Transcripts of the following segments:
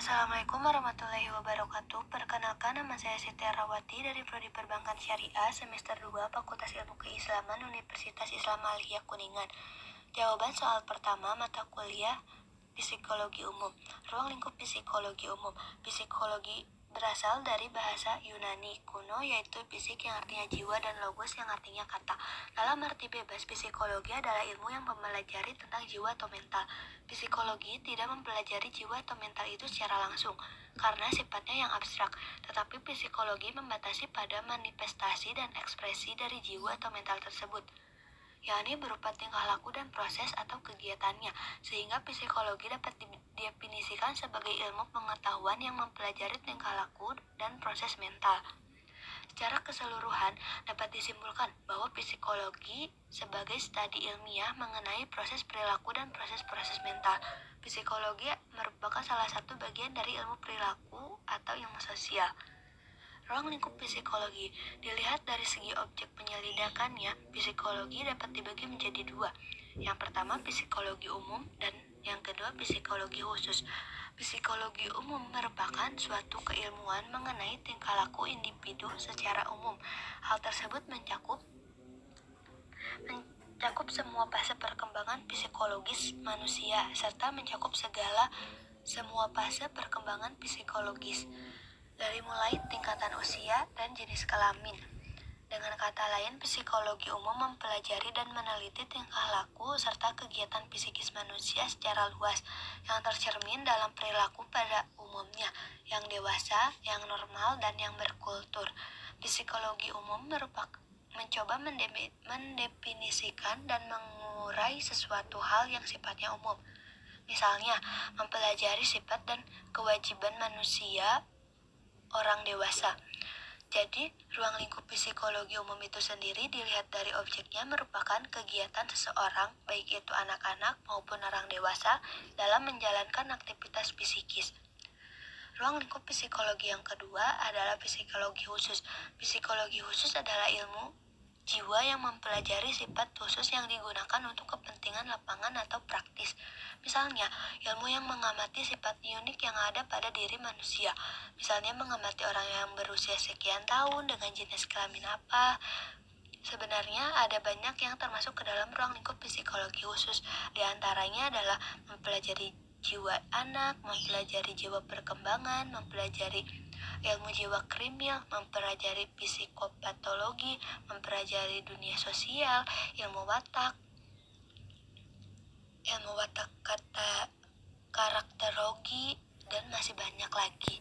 Assalamualaikum warahmatullahi wabarakatuh. Perkenalkan, nama saya Siti Arawati dari Prodi Perbankan Syariah semester 2 Fakultas Ilmu Keislaman Universitas Islam Aliyah Kuningan. Jawaban soal pertama, mata kuliah Psikologi Umum. Ruang lingkup psikologi umum. Psikologi berasal dari bahasa Yunani kuno, yaitu fisik yang artinya jiwa dan logos yang artinya kata. Dalam arti bebas, psikologi adalah ilmu yang mempelajari tentang jiwa atau mental. Psikologi tidak mempelajari jiwa atau mental itu secara langsung, karena sifatnya yang abstrak. Tetapi psikologi membatasi pada manifestasi dan ekspresi dari jiwa atau mental tersebut, yakni berupa tingkah laku dan proses atau kegiatannya, sehingga psikologi dapat didefinisikan sebagai ilmu pengetahuan yang mempelajari tingkah laku dan proses mental. Secara keseluruhan, dapat disimpulkan bahwa psikologi sebagai studi ilmiah mengenai proses perilaku dan proses-proses mental. Psikologi merupakan salah satu bagian dari ilmu perilaku atau ilmu sosial. Ruang lingkup psikologi. Dilihat dari segi objek penyelidikannya, psikologi dapat dibagi menjadi dua. Yang pertama, psikologi umum, dan yang kedua, psikologi khusus. Psikologi umum merupakan suatu keilmuan mengenai tingkah laku individu secara umum. Hal tersebut mencakup semua fase perkembangan psikologis manusia, serta mencakup semua fase perkembangan psikologis, dari mulai tingkatan usia dan jenis kelamin. Dengan kata lain, psikologi umum mempelajari dan meneliti tingkah laku serta kegiatan psikis manusia secara luas, yang tercermin dalam perilaku pada umumnya, yang dewasa, yang normal, dan yang berkultur. Psikologi umum mencoba mendefinisikan dan mengurai sesuatu hal yang sifatnya umum. Misalnya, mempelajari sifat dan kewajiban manusia orang dewasa. Jadi, ruang lingkup psikologi umum itu sendiri dilihat dari objeknya merupakan kegiatan seseorang, baik itu anak-anak maupun orang dewasa, dalam menjalankan aktivitas psikis. Ruang lingkup psikologi yang kedua adalah psikologi khusus. Psikologi khusus adalah ilmu jiwa yang mempelajari sifat khusus yang digunakan untuk kepentingan lapangan atau praktis. Misalnya, ilmu yang mengamati sifat unik yang ada pada diri manusia. Misalnya mengamati orang yang berusia sekian tahun dengan jenis kelamin apa. Sebenarnya ada banyak yang termasuk ke dalam ruang lingkup psikologi khusus. Di antaranya adalah mempelajari jiwa anak, mempelajari jiwa perkembangan, mempelajari ilmu jiwa kriminal, mempelajari psikopatologi, mempelajari dunia sosial, ilmu watak kata karakterologi, dan masih banyak lagi.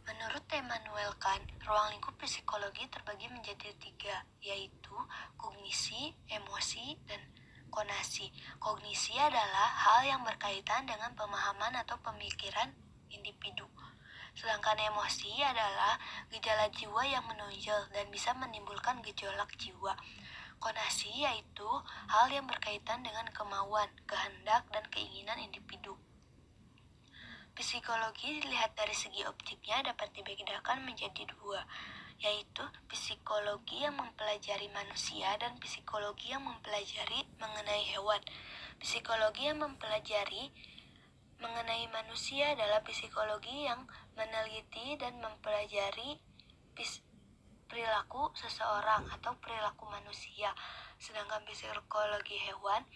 Menurut Immanuel Kant, ruang lingkup psikologi terbagi menjadi 3, yaitu kognisi, emosi, dan konasi. Kognisi adalah hal yang berkaitan dengan pemahaman atau pemikiran individu. Sedangkan emosi adalah gejala jiwa yang menonjol dan bisa menimbulkan gejolak jiwa. Konasi yaitu hal yang berkaitan dengan kemauan, kehendak, dan keinginan individu. Psikologi dilihat dari segi objeknya dapat dibedakan menjadi 2, yaitu psikologi yang mempelajari manusia dan psikologi yang mempelajari mengenai hewan. Psikologi yang mempelajari mengenai manusia adalah psikologi yang meneliti dan mempelajari perilaku seseorang atau perilaku manusia. Sedangkan psikologi hewan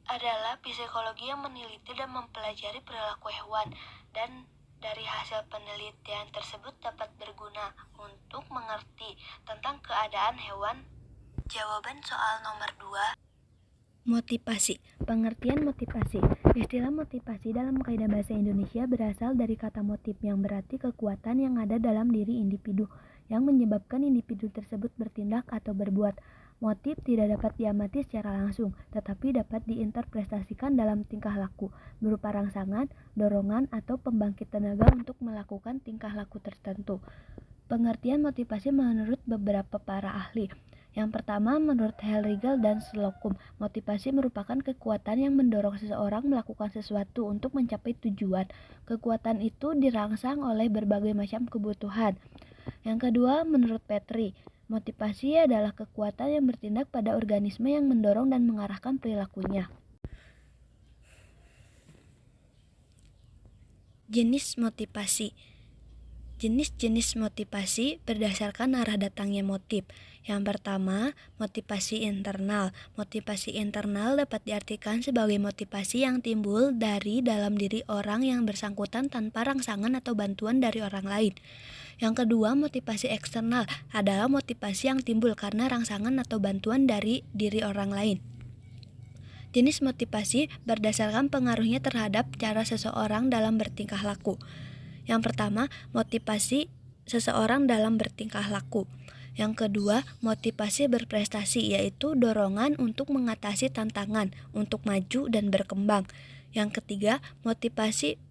adalah psikologi yang meneliti dan mempelajari perilaku hewan, dan dari hasil penelitian tersebut dapat berguna untuk mengerti tentang keadaan hewan. Jawaban soal nomor 2. Motivasi. Pengertian motivasi. Istilah motivasi dalam kaidah bahasa Indonesia berasal dari kata motif yang berarti kekuatan yang ada dalam diri individu yang menyebabkan individu tersebut bertindak atau berbuat. Motif tidak dapat diamati secara langsung, tetapi dapat diinterpretasikan dalam tingkah laku, berupa rangsangan, dorongan, atau pembangkit tenaga untuk melakukan tingkah laku tertentu. Pengertian motivasi menurut beberapa para ahli. Yang pertama, menurut Hellriegel dan Slocum, motivasi merupakan kekuatan yang mendorong seseorang melakukan sesuatu untuk mencapai tujuan. Kekuatan itu dirangsang oleh berbagai macam kebutuhan. Yang kedua, menurut Petri, motivasi adalah kekuatan yang bertindak pada organisme yang mendorong dan mengarahkan perilakunya. Jenis motivasi. Jenis-jenis motivasi berdasarkan arah datangnya motif. Yang pertama, motivasi internal. Motivasi internal dapat diartikan sebagai motivasi yang timbul dari dalam diri orang yang bersangkutan tanpa rangsangan atau bantuan dari orang lain. Yang kedua, motivasi eksternal adalah motivasi yang timbul karena rangsangan atau bantuan dari diri orang lain. Jenis motivasi berdasarkan pengaruhnya terhadap cara seseorang dalam bertingkah laku. Yang pertama, motivasi seseorang dalam bertingkah laku. Yang kedua, motivasi berprestasi, yaitu dorongan untuk mengatasi tantangan, untuk maju dan berkembang. Yang ketiga, motivasi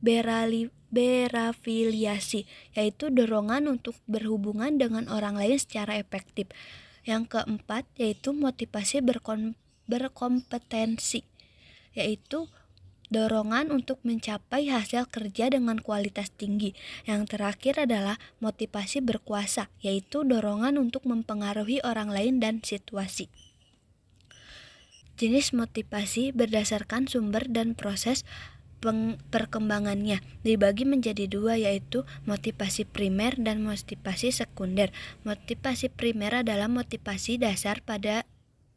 berafiliasi, yaitu dorongan untuk berhubungan dengan orang lain secara efektif. Yang keempat, yaitu motivasi berkompetensi, yaitu dorongan untuk mencapai hasil kerja dengan kualitas tinggi. Yang terakhir adalah motivasi berkuasa, yaitu dorongan untuk mempengaruhi orang lain dan situasi. Jenis motivasi berdasarkan sumber dan proses perkembangannya dibagi menjadi dua, yaitu motivasi primer dan motivasi sekunder. Motivasi primer adalah motivasi dasar pada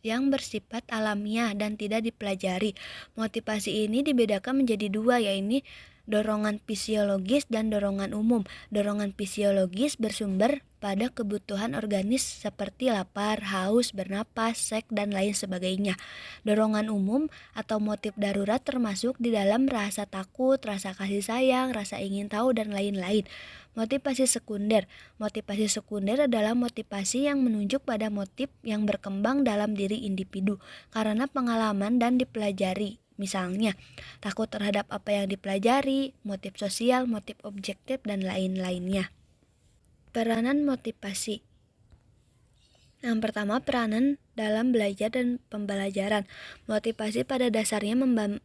yang bersifat alamiah dan tidak dipelajari. Motivasi ini dibedakan menjadi dua, yaitu dorongan fisiologis dan dorongan umum. Dorongan fisiologis bersumber pada kebutuhan organis seperti lapar, haus, bernapas, seks, dan lain sebagainya. Dorongan umum atau motif darurat termasuk di dalam rasa takut, rasa kasih sayang, rasa ingin tahu, dan lain-lain. Motivasi sekunder. Motivasi sekunder adalah motivasi yang menunjuk pada motif yang berkembang dalam diri individu karena pengalaman dan dipelajari. Misalnya, takut terhadap apa yang dipelajari, motif sosial, motif objektif, dan lain-lainnya. Peranan motivasi. Yang pertama, peranan dalam belajar dan pembelajaran. Motivasi pada dasarnya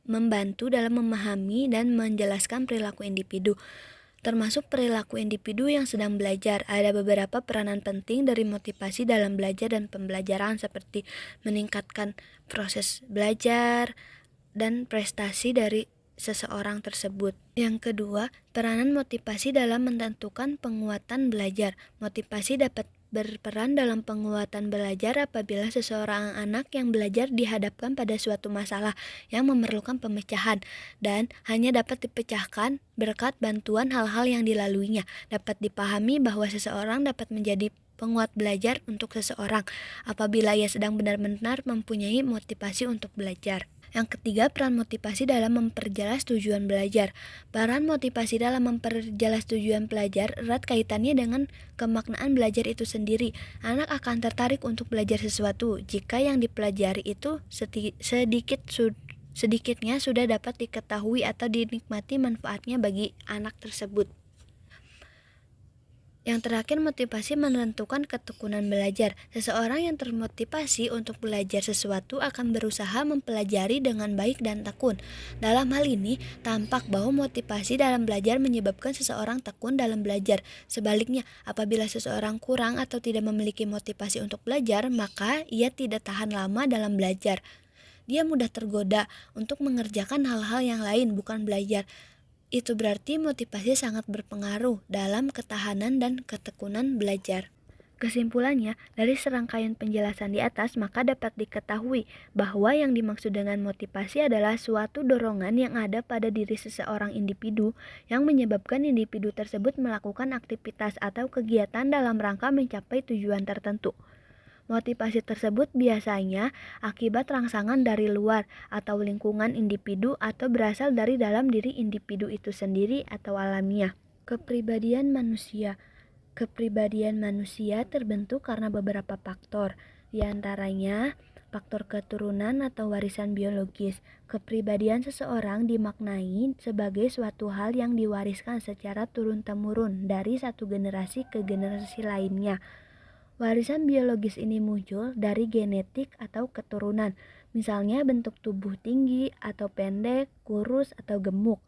membantu dalam memahami dan menjelaskan perilaku individu, termasuk perilaku individu yang sedang belajar. Ada beberapa peranan penting dari motivasi dalam belajar dan pembelajaran, seperti meningkatkan proses belajar dan prestasi dari seseorang tersebut. Yang kedua, peranan motivasi dalam menentukan penguatan belajar. Motivasi dapat berperan dalam penguatan belajar apabila seseorang anak yang belajar dihadapkan pada suatu masalah yang memerlukan pemecahan dan hanya dapat dipecahkan berkat bantuan hal-hal yang dilaluinya. Dapat dipahami bahwa seseorang dapat menjadi penguat belajar untuk seseorang apabila ia sedang benar-benar mempunyai motivasi untuk belajar. Yang ketiga, peran motivasi dalam memperjelas tujuan belajar. Peran motivasi dalam memperjelas tujuan belajar erat kaitannya dengan kemaknaan belajar itu sendiri. Anak akan tertarik untuk belajar sesuatu jika yang dipelajari itu sedikitnya sudah dapat diketahui atau dinikmati manfaatnya bagi anak tersebut. Yang terakhir, motivasi menentukan ketekunan belajar. Seseorang yang termotivasi untuk belajar sesuatu akan berusaha mempelajari dengan baik dan tekun. Dalam hal ini, tampak bahwa motivasi dalam belajar menyebabkan seseorang tekun dalam belajar. Sebaliknya, apabila seseorang kurang atau tidak memiliki motivasi untuk belajar, maka ia tidak tahan lama dalam belajar. Dia mudah tergoda untuk mengerjakan hal-hal yang lain, bukan belajar. Itu berarti motivasi sangat berpengaruh dalam ketahanan dan ketekunan belajar. Kesimpulannya, dari serangkaian penjelasan di atas, maka dapat diketahui bahwa yang dimaksud dengan motivasi adalah suatu dorongan yang ada pada diri seseorang individu yang menyebabkan individu tersebut melakukan aktivitas atau kegiatan dalam rangka mencapai tujuan tertentu. Motivasi tersebut biasanya akibat rangsangan dari luar atau lingkungan individu atau berasal dari dalam diri individu itu sendiri atau alamiah. Kepribadian manusia. Kepribadian manusia terbentuk karena beberapa faktor, di antaranya faktor keturunan atau warisan biologis. Kepribadian seseorang dimaknai sebagai suatu hal yang diwariskan secara turun-temurun dari satu generasi ke generasi lainnya. Warisan biologis ini muncul dari genetik atau keturunan, misalnya bentuk tubuh tinggi atau pendek, kurus atau gemuk.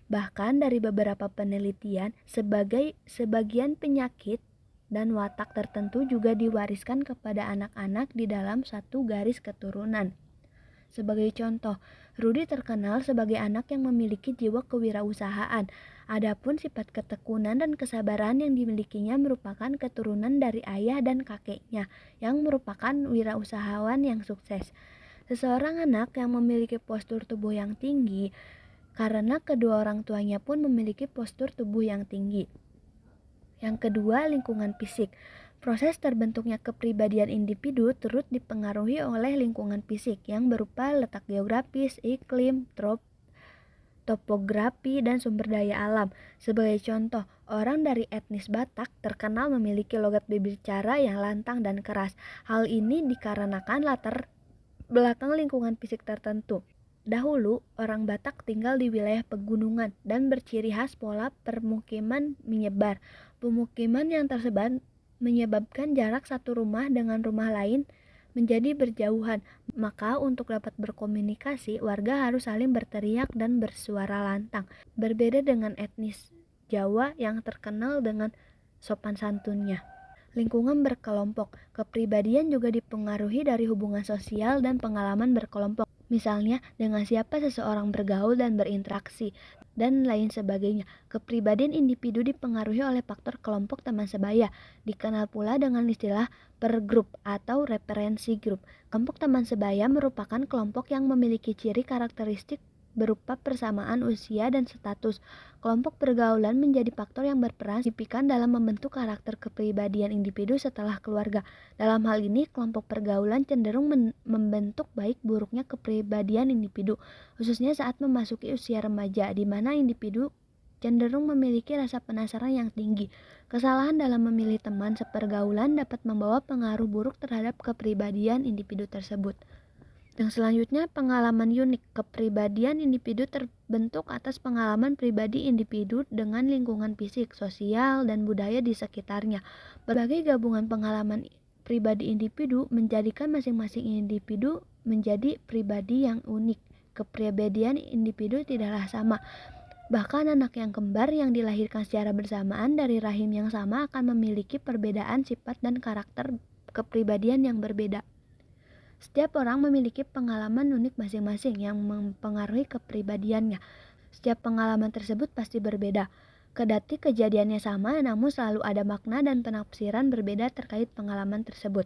Bahkan dari beberapa penelitian, sebagian penyakit dan watak tertentu juga diwariskan kepada anak-anak di dalam satu garis keturunan. Sebagai contoh, Rudy terkenal sebagai anak yang memiliki jiwa kewirausahaan. Adapun sifat ketekunan dan kesabaran yang dimilikinya merupakan keturunan dari ayah dan kakeknya yang merupakan wirausahawan yang sukses. Seseorang anak yang memiliki postur tubuh yang tinggi karena kedua orang tuanya pun memiliki postur tubuh yang tinggi. Yang kedua, lingkungan fisik. Proses terbentuknya kepribadian individu turut dipengaruhi oleh lingkungan fisik yang berupa letak geografis, iklim, topografi, dan sumber daya alam. Sebagai contoh, orang dari etnis Batak terkenal memiliki logat berbicara yang lantang dan keras. Hal ini dikarenakan latar belakang lingkungan fisik tertentu. Dahulu, orang Batak tinggal di wilayah pegunungan dan berciri khas pola permukiman menyebar. Pemukiman yang tersebar menyebabkan jarak satu rumah dengan rumah lain menjadi berjauhan. Maka untuk dapat berkomunikasi, warga harus saling berteriak dan bersuara lantang. Berbeda dengan etnis Jawa yang terkenal dengan sopan santunnya. Lingkungan berkelompok. Kepribadian juga dipengaruhi dari hubungan sosial dan pengalaman berkelompok. Misalnya, dengan siapa seseorang bergaul dan berinteraksi, dan lain sebagainya. Kepribadian individu dipengaruhi oleh faktor kelompok teman sebaya, dikenal pula dengan istilah pergrup atau referensi grup. Kelompok teman sebaya merupakan kelompok yang memiliki ciri karakteristik berupa persamaan usia dan status. Kelompok pergaulan menjadi faktor yang berperan signifikan dalam membentuk karakter kepribadian individu setelah keluarga. Dalam hal ini, kelompok pergaulan cenderung membentuk baik buruknya kepribadian individu, khususnya saat memasuki usia remaja, di mana individu cenderung memiliki rasa penasaran yang tinggi. Kesalahan dalam memilih teman sepergaulan dapat membawa pengaruh buruk terhadap kepribadian individu tersebut. Yang selanjutnya, pengalaman unik. Kepribadian individu terbentuk atas pengalaman pribadi individu dengan lingkungan fisik, sosial, dan budaya di sekitarnya. Berbagai gabungan pengalaman pribadi individu menjadikan masing-masing individu menjadi pribadi yang unik. Kepribadian individu tidaklah sama. Bahkan anak yang kembar yang dilahirkan secara bersamaan dari rahim yang sama akan memiliki perbedaan sifat dan karakter kepribadian yang berbeda. Setiap orang memiliki pengalaman unik masing-masing yang mempengaruhi kepribadiannya. Setiap pengalaman tersebut pasti berbeda. Kendati kejadiannya sama, namun selalu ada makna dan penafsiran berbeda terkait pengalaman tersebut.